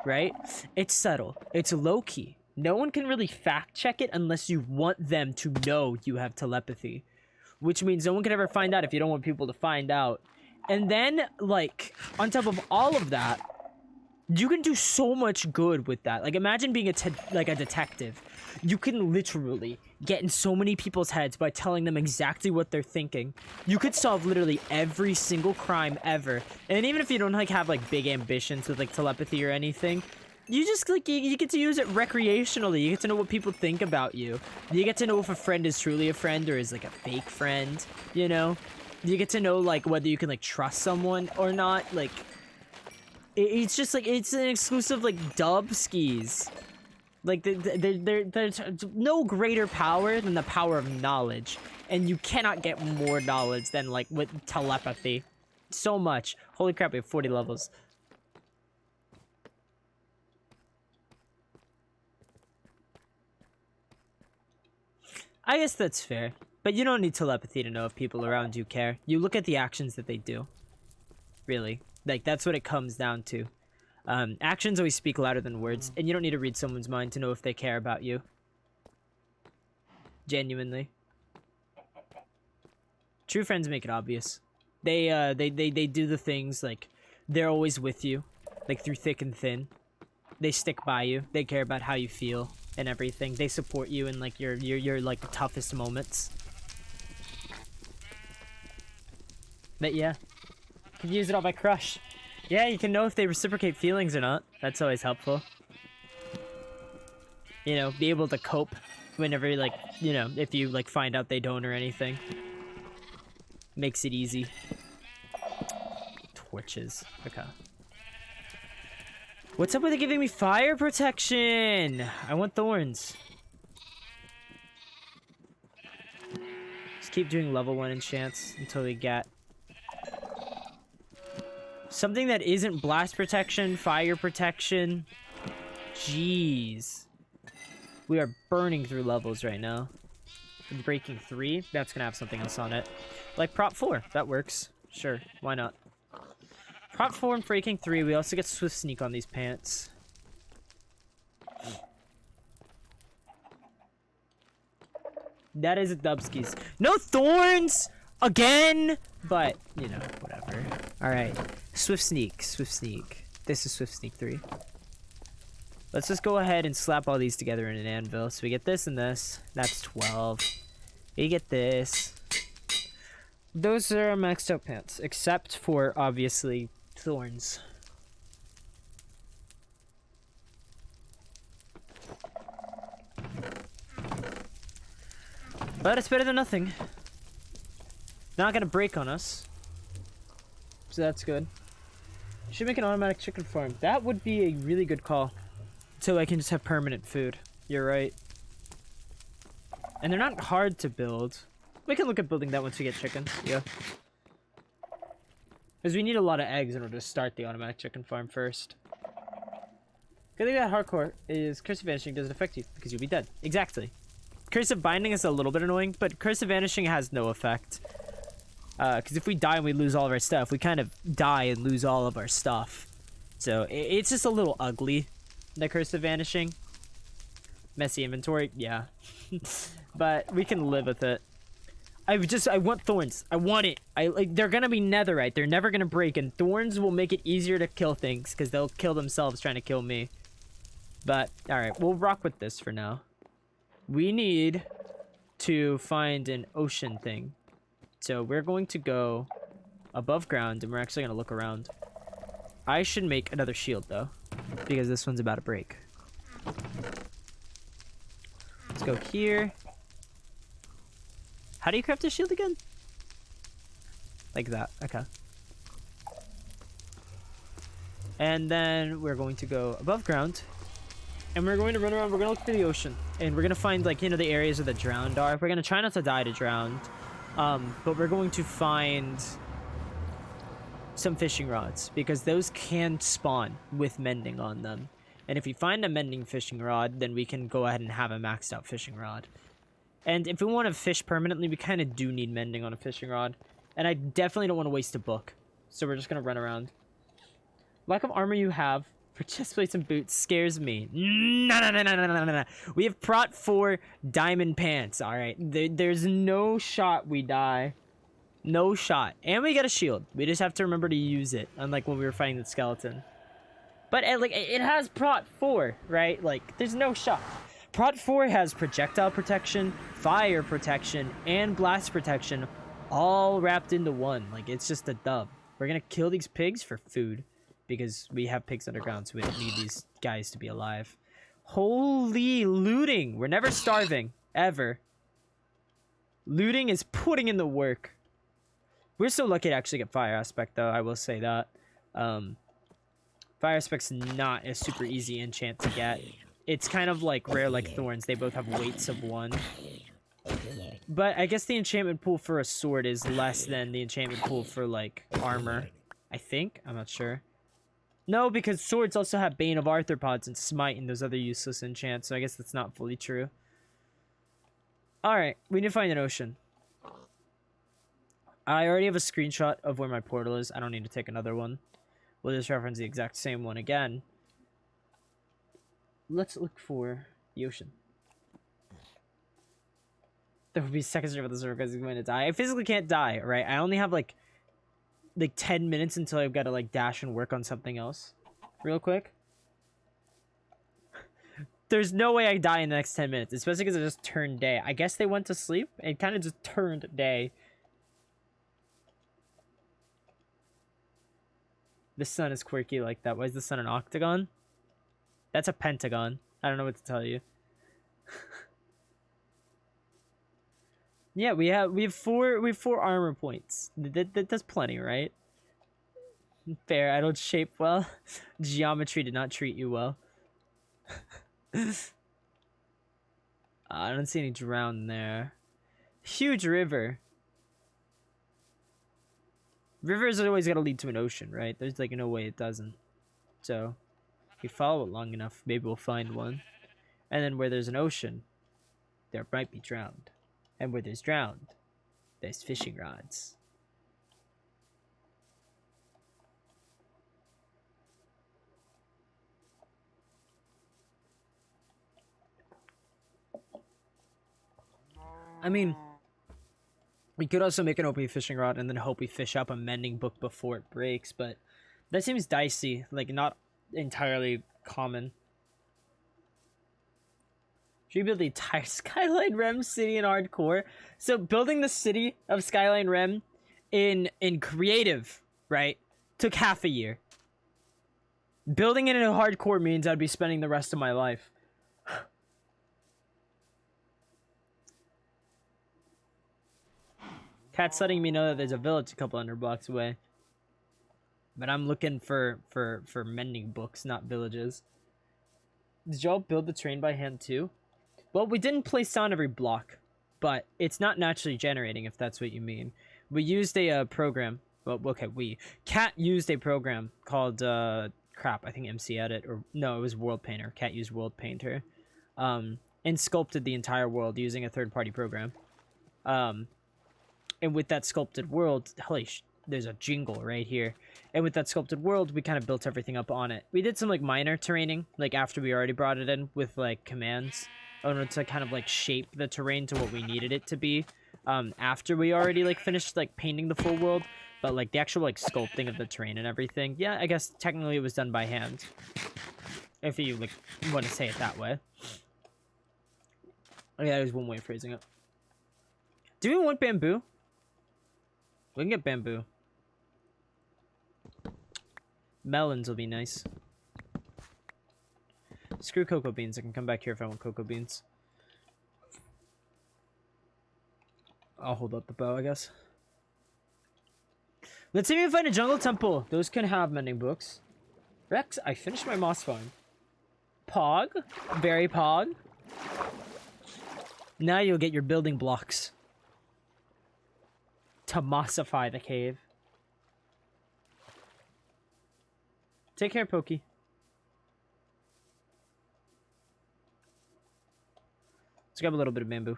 S1: right? It's subtle. It's low-key. No one can really fact-check it unless you want them to know you have telepathy. Which means no one can ever find out if you don't want people to find out. And then, like, on top of all of that, You can do so much good with that. Like, imagine being like a detective. You can literally get in so many people's heads by telling them exactly what they're thinking. You could solve literally every single crime ever. And even if you don't like have like big ambitions with like telepathy or anything, you just like you get to use it recreationally. You get to know what people think about you. You get to know if a friend is truly a friend or is like a fake friend, you know? You get to know like whether you can like trust someone or not. Like it's just like it's an exclusive like dub skis. Like there's no greater power than the power of knowledge, and you cannot get more knowledge than like with telepathy. So much. Holy crap, we have 40 levels. I guess that's fair, but you don't need telepathy to know if people around you care. You look at the actions that they do. Really, like that's what it comes down to. Actions always speak louder than words, and you don't need to read someone's mind to know if they care about you. Genuinely. True friends make it obvious. They do the things like they're always with you, like through thick and thin. They stick by you. They care about how you feel and everything. They support you in like your like toughest moments. But yeah, could use it on my crush. Yeah, you can know if they reciprocate feelings or not. That's always helpful. You know, be able to cope whenever, like, you know, if you, like, find out they don't or anything. Makes it easy. Torches. Okay. What's up with it giving me fire protection? I want thorns. Just keep doing level 1 enchants until we get something that isn't blast protection, fire protection. Jeez. We are burning through levels right now. And breaking 3, that's gonna have something else on it. Like prop 4, that works. Sure, why not? Prop 4 and breaking 3, we also get swift sneak on these pants. That is a dubskis. No thorns! Again! But, you know, whatever. Alright. Swift sneak. Swift sneak. This is swift sneak 3. Let's just go ahead and slap all these together in an anvil. So we get this and this. That's 12. We get this. Those are our maxed out pants. Except for, obviously, thorns. But it's better than nothing. Not gonna break on us. So that's good. Should make an automatic chicken farm. That would be a really good call. So I can just have permanent food. You're right. And they're not hard to build. We can look at building that once we get chickens. Yeah. Because we need a lot of eggs in order to start the automatic chicken farm first. Good thing about hardcore is Curse of Vanishing doesn't affect you because you'll be dead. Exactly. Curse of Binding is a little bit annoying, but Curse of Vanishing has no effect. Because if we die and we lose all of our stuff, we kind of die and lose all of our stuff. So it's just a little ugly, the Curse of Vanishing. Messy inventory, yeah. But we can live with it. I want thorns. I want it. They're gonna be netherite. They're never gonna break, and thorns will make it easier to kill things because they'll kill themselves trying to kill me. But all right, we'll rock with this for now. We need to find an ocean thing. So we're going to go above ground, and we're actually gonna look around. I should make another shield though, because this one's about to break. Let's go here. How do you craft a shield again? Like that. Okay. And then we're going to go above ground. And we're going to run around. We're going to look for the ocean. And we're going to find, like, you know, the areas where the drowned are. We're going to try not to die to drowned. But we're going to find some fishing rods. Because those can spawn with mending on them. And if we find a mending fishing rod, then we can go ahead and have a maxed out fishing rod. And if we want to fish permanently, we kind of do need mending on a fishing rod. And I definitely don't want to waste a book. So we're just going to run around. Lack of armor you have for chest plates and boots scares me. No. We have Prot 4 diamond pants. Alright. There's no shot we die. No shot. And we get a shield. We just have to remember to use it. Unlike when we were fighting the skeleton. But like it has Prot 4, right? Like there's no shot. Prot 4 has projectile protection, fire protection, and blast protection all wrapped into one. Like it's just a dub. We're gonna kill these pigs for food because we have pigs underground, so we don't need these guys to be alive. Holy looting! We're never starving, ever. Looting is putting in the work. We're so lucky to actually get fire aspect, though. I will say that. Fire aspect's not a super easy enchant to get. It's kind of like rare like thorns. They both have weights of 1. But I guess the enchantment pool for a sword is less than the enchantment pool for like armor. I think. I'm not sure. No, because swords also have Bane of Arthropods and Smite and those other useless enchants, so I guess that's not fully true. Alright, we need to find an ocean. I already have a screenshot of where my portal is. I don't need to take another one. We'll just reference the exact same one again. Let's look for the ocean. There will be seconds before the server because he's going to die. I physically can't die, right? I only have like 10 minutes until I've got to like dash and work on something else real quick. There's no way I die in the next 10 minutes, especially because it just turned day. I guess they went to sleep. It kind of just turned day. The sun is quirky like that. Why is the sun an octagon? That's a pentagon. I don't know what to tell you. Yeah, we have four armor points. That's plenty, right? Fair. I don't shape well. Geometry did not treat you well. I don't see any drown there. Huge river. Rivers always gotta lead to an ocean, right? There's like no way it doesn't. So, if we follow it long enough, maybe we'll find one. And then where there's an ocean, there might be drowned. And where there's drowned, there's fishing rods. I mean, we could also make an OP fishing rod and then hope we fish up a mending book before it breaks, but that seems dicey, like not entirely common. Should we build the entire Skyline Rem city in hardcore? So building the city of Skyline Rem in creative, right, took half a year. Building it in hardcore means I'd be spending the rest of my life. Cat's letting me know that there's a village a couple hundred blocks away. But I'm looking for mending books, not villages. Did y'all build the terrain by hand too? Well, we didn't place down every block, but it's not naturally generating, if that's what you mean. We used a program. Well, okay, Cat used a program called, crap, I think MC Edit, or no, it was World Painter. Cat used World Painter. And sculpted the entire world using a third-party program. And with that sculpted world, holy there's a jingle right here. And with that sculpted world, we kind of built everything up on it. We did some, like, minor terraining, like, after we already brought it in with, like, commands. To kind of, like, shape the terrain to what we needed it to be. After we already, like, finished, like, painting the full world. But, like, the actual, like, sculpting of the terrain and everything. Yeah, I guess technically it was done by hand. If you, like, want to say it that way. Oh, yeah, there's one way of phrasing it. Do we want bamboo? We can get bamboo. Melons will be nice. Screw cocoa beans. I can come back here if I want cocoa beans. I'll hold up the bow, I guess. Let's see if we can find a jungle temple. Those can have mending books. Rex, I finished my moss farm. Pog. Very pog. Now you'll get your building blocks. To mossify the cave. Take care, Pokey. Let's grab a little bit of bamboo.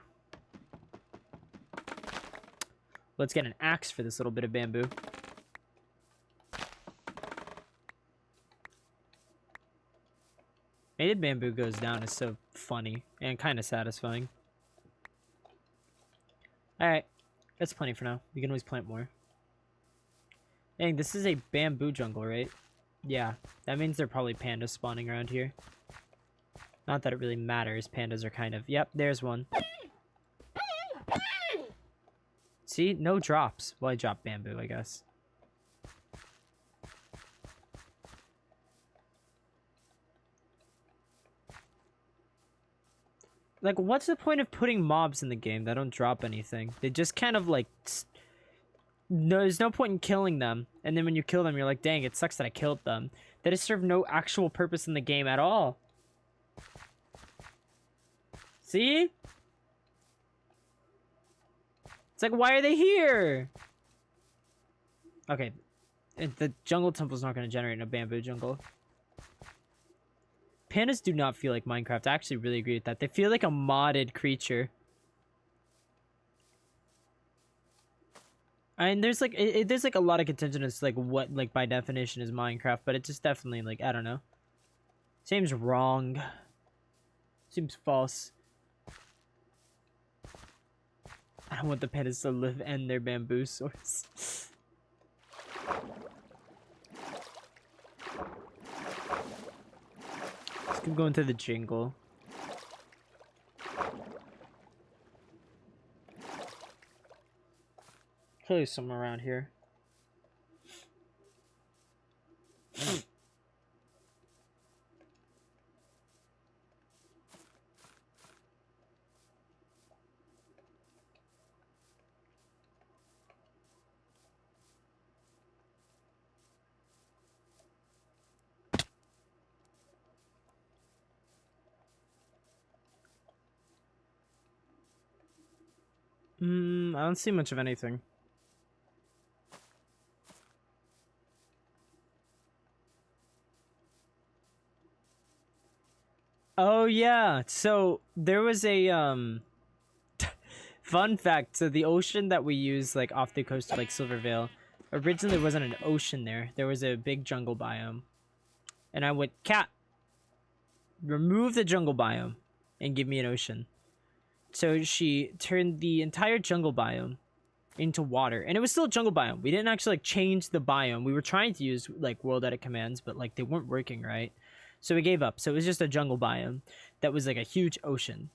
S1: Let's get an axe for this little bit of bamboo. Mated bamboo goes down is so funny and kind of satisfying. Alright. That's plenty for now. We can always plant more. Dang, this is a bamboo jungle, right? Yeah, that means they're probably pandas spawning around here. Not that it really matters. Pandas are kind of... Yep, there's one. See? No drops. Well, I dropped bamboo, I guess. Like, what's the point of putting mobs in the game that don't drop anything? They just kind of, like... No, there's no point in killing them. And then when you kill them, you're like, dang, it sucks that I killed them. They just serve no actual purpose in the game at all. See? It's like, why are they here? Okay. The jungle temple's not going to generate a bamboo jungle. Pandas do not feel like Minecraft. I actually really agree with that. They feel like a modded creature. And there's like there's like a lot of contention as to like what like by definition is Minecraft, but it just definitely like I don't know. Seems wrong. Seems false. I don't want the pandas to live and their bamboo source. Let's keep going to the jingle. Clearly somewhere around here. I don't see much of anything. Oh yeah, so there was a fun fact. So the ocean that we use like off the coast of like Silvervale, originally wasn't an ocean there. There was a big jungle biome. And I went, cat, remove the jungle biome and give me an ocean. So she turned the entire jungle biome into water, and it was still a jungle biome. We didn't actually like change the biome. We were trying to use like world edit commands, but like they weren't working right. So we gave up. So it was just a jungle biome that was like a huge ocean.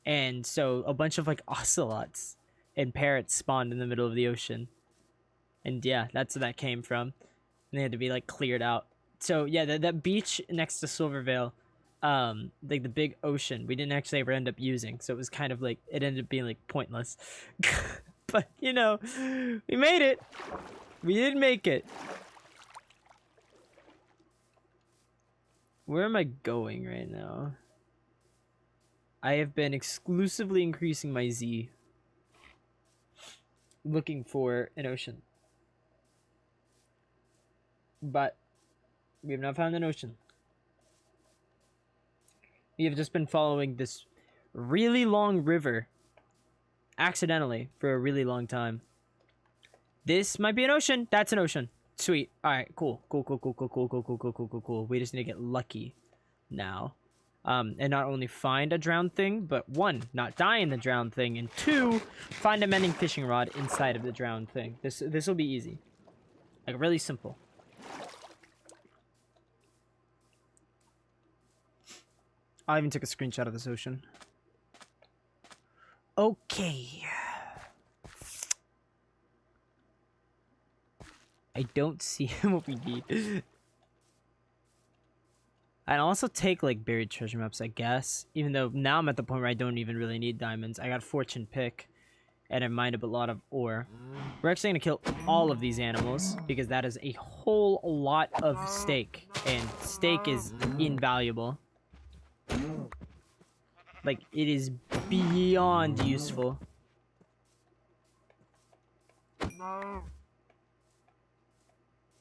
S1: And so a bunch of like ocelots and parrots spawned in the middle of the ocean. And yeah, that's where that came from. And they had to be like cleared out. So yeah, that beach next to Silvervale, like the big ocean, we didn't actually ever end up using. So it was kind of like, it ended up being like pointless. But you know, we made it. We did make it. Where am I going right now? I have been exclusively increasing my Z. Looking for an ocean. But we have not found an ocean. We have just been following this really long river. Accidentally for a really long time. This might be an ocean. That's an ocean. Sweet. Alright, cool. Cool. We just need to get lucky now. And not only find a drowned thing, but one, not die in the drowned thing, and two, find a mending fishing rod inside of the drowned thing. This will be easy. Like, really simple. I even took a screenshot of this ocean. Okay. I don't see what we need. I'd also take like buried treasure maps, I guess. Even though now I'm at the point where I don't even really need diamonds. I got fortune pick, and I mined up a lot of ore. We're actually gonna kill all of these animals because that is a whole lot of steak, and steak is invaluable. Like, it is beyond useful.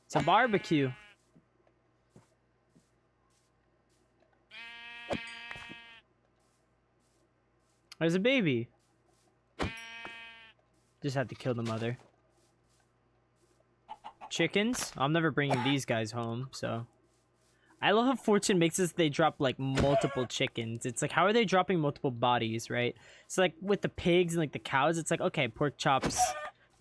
S1: It's a barbecue. There's a baby. Just had to kill the mother. Chickens? I'm never bringing these guys home, so... I love how Fortune makes us they drop like multiple chickens. It's like, how are they dropping multiple bodies, right? So like with the pigs and like the cows, it's like, okay, pork chops,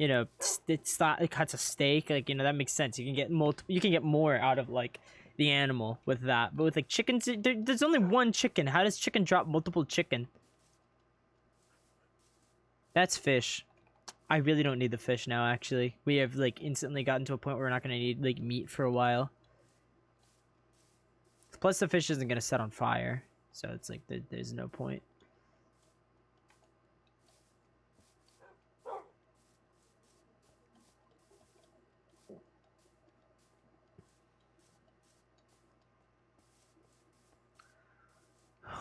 S1: you know, it cuts a steak, like, you know, that makes sense. You can get you can get more out of like the animal with that. But with like chickens, there's only one chicken. How does chicken drop multiple chicken? That's fish. I really don't need the fish now, actually. We have like instantly gotten to a point where we're not gonna need like meat for a while. Plus the fish isn't gonna set on fire, so it's like there's no point.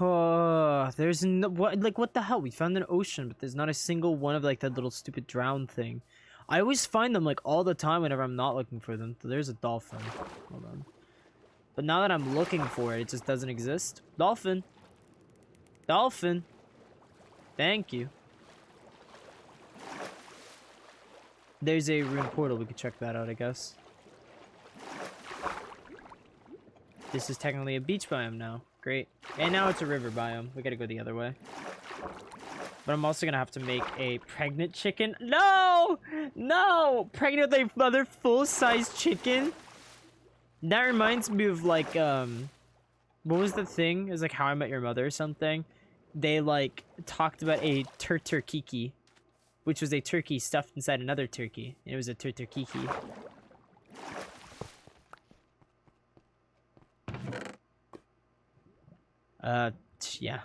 S1: Oh, there's no what the hell? We found an ocean, but there's not a single one of like that little stupid drown thing. I always find them like all the time whenever I'm not looking for them. So there's a dolphin. Hold on. But now that I'm looking for it, it just doesn't exist. Dolphin. Dolphin. Thank you. There's a rune portal. We could check that out, I guess. This is technically a beach biome now. Great. And now it's a river biome. We gotta go the other way. But I'm also gonna have to make a pregnant chicken. No! No! Pregnant with a mother full-size chicken? That reminds me of like, what was the thing? It was like How I Met Your Mother or something. They like talked about a turturkiki, which was a turkey stuffed inside another turkey. And it was a turturkiki. Yeah.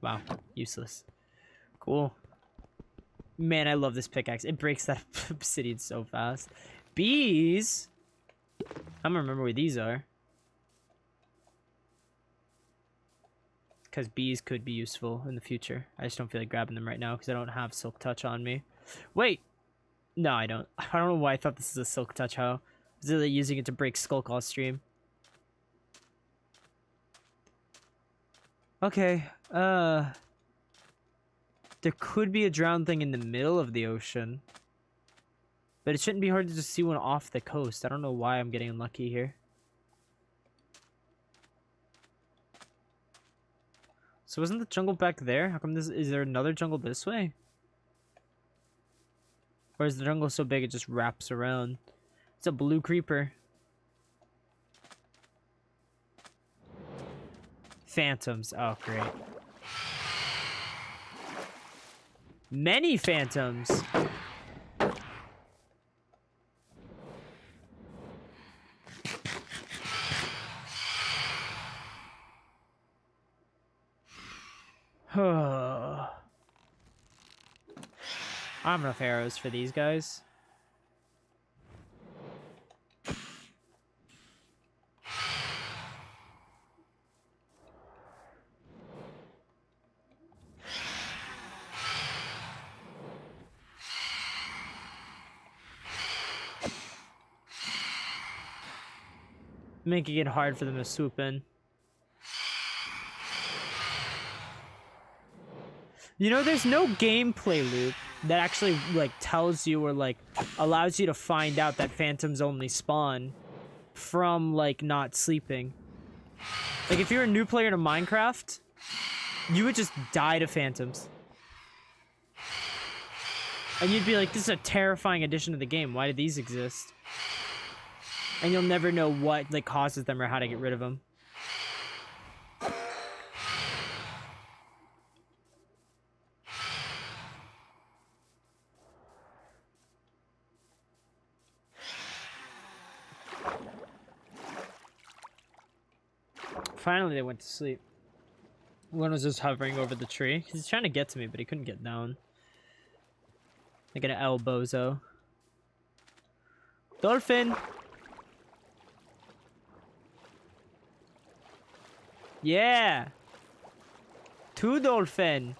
S1: Wow. Useless. Cool. Man, I love this pickaxe. It breaks that obsidian so fast. Bees? I'm gonna remember where these are. Because bees could be useful in the future. I just don't feel like grabbing them right now because I don't have Silk Touch on me. Wait! No, I don't. I don't know why I thought this is a Silk Touch hoe. Is it using it to break Skullclaw stream? Okay, there could be a drowned thing in the middle of the ocean. But it shouldn't be hard to just see one off the coast. I don't know why I'm getting unlucky here. So wasn't the jungle back there? How come this is there another jungle this way? Or is the jungle so big it just wraps around? It's a blue creeper. Phantoms. Oh, great. Many phantoms. I have enough arrows for these guys. Making it hard for them to swoop in. You know, there's no gameplay loop that actually, like, tells you or, like, allows you to find out that phantoms only spawn from, like, not sleeping. Like, if you're a new player to Minecraft, you would just die to phantoms. And you'd be like, this is a terrifying addition to the game. Why do these exist? And you'll never know what, like, causes them or how to get rid of them. Finally, they went to sleep. One was just hovering over the tree. He's trying to get to me, but he couldn't get down. Like an elbozo. Dolphin! Yeah! Two dolphin!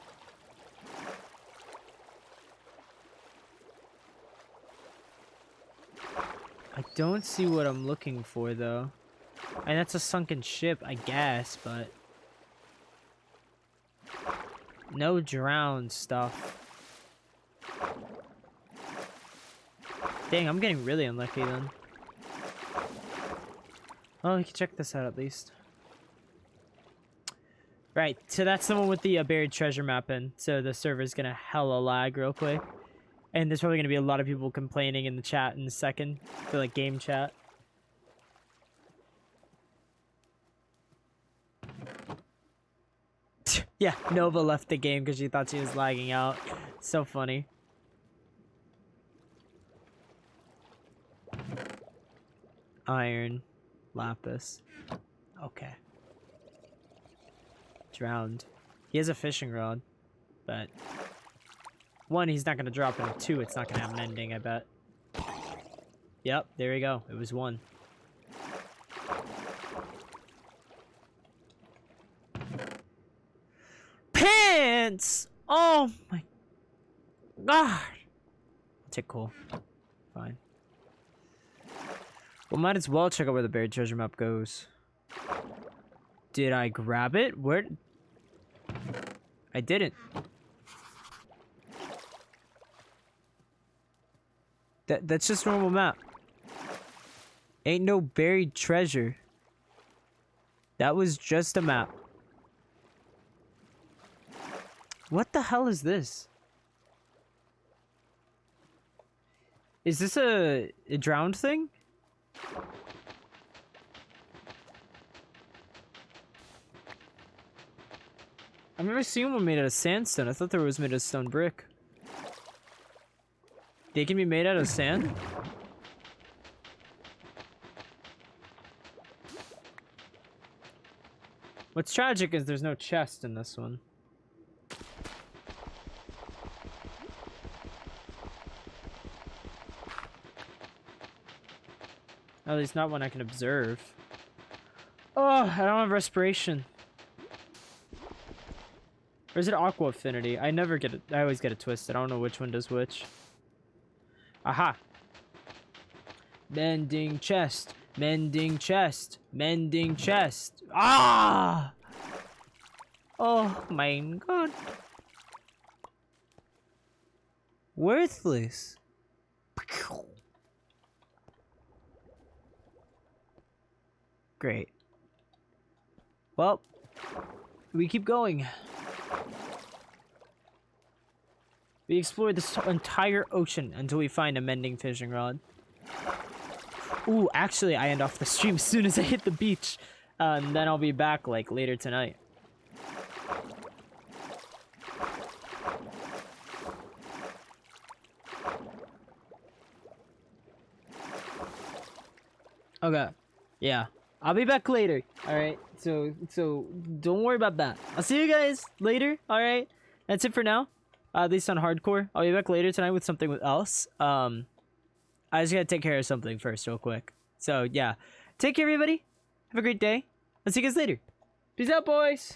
S1: I don't see what I'm looking for, though. And that's a sunken ship, I guess, but... no drowned stuff. Dang, I'm getting really unlucky then. Oh, we can check this out at least. Right, so that's the one with the buried treasure map in. So the server's gonna hella lag real quick. And there's probably gonna be a lot of people complaining in the chat in a second for like game chat. Yeah, Nova left the game because she thought she was lagging out. So funny. Iron. Lapis. Okay. Drowned. He has a fishing rod. But... 1, he's not going to drop it. 2, it's not going to have an ending, I bet. Yep, there we go. It was 1. Pants! Oh my god! I'll take coal. Fine. Well, might as well check out where the buried treasure map goes. Did I grab it? Where? I didn't. That's just normal map. Ain't no buried treasure. That was just a map. What the hell is this? Is this a drowned thing? I've never seen one made out of sandstone. I thought there was made out of stone brick. They can be made out of sand? What's tragic is there's no chest in this one. At least not one I can observe. Oh, I don't have respiration. Or is it aqua affinity? I never get it. I always get it twisted. I don't know which one does which. Aha. Mending chest. Mending chest. Mending chest. Ah! Oh my god. Worthless. Great. Well, we keep going. We explore this entire ocean until we find a mending fishing rod. Ooh, actually, I end off the stream as soon as I hit the beach. And then I'll be back, like, later tonight. Okay. Yeah. I'll be back later. Alright? So don't worry about that. I'll see you guys later. Alright? That's it for now. At least on hardcore. I'll be back later tonight with something else. I just gotta take care of something first real quick. So, yeah. Take care, everybody. Have a great day. I'll see you guys later. Peace out, boys.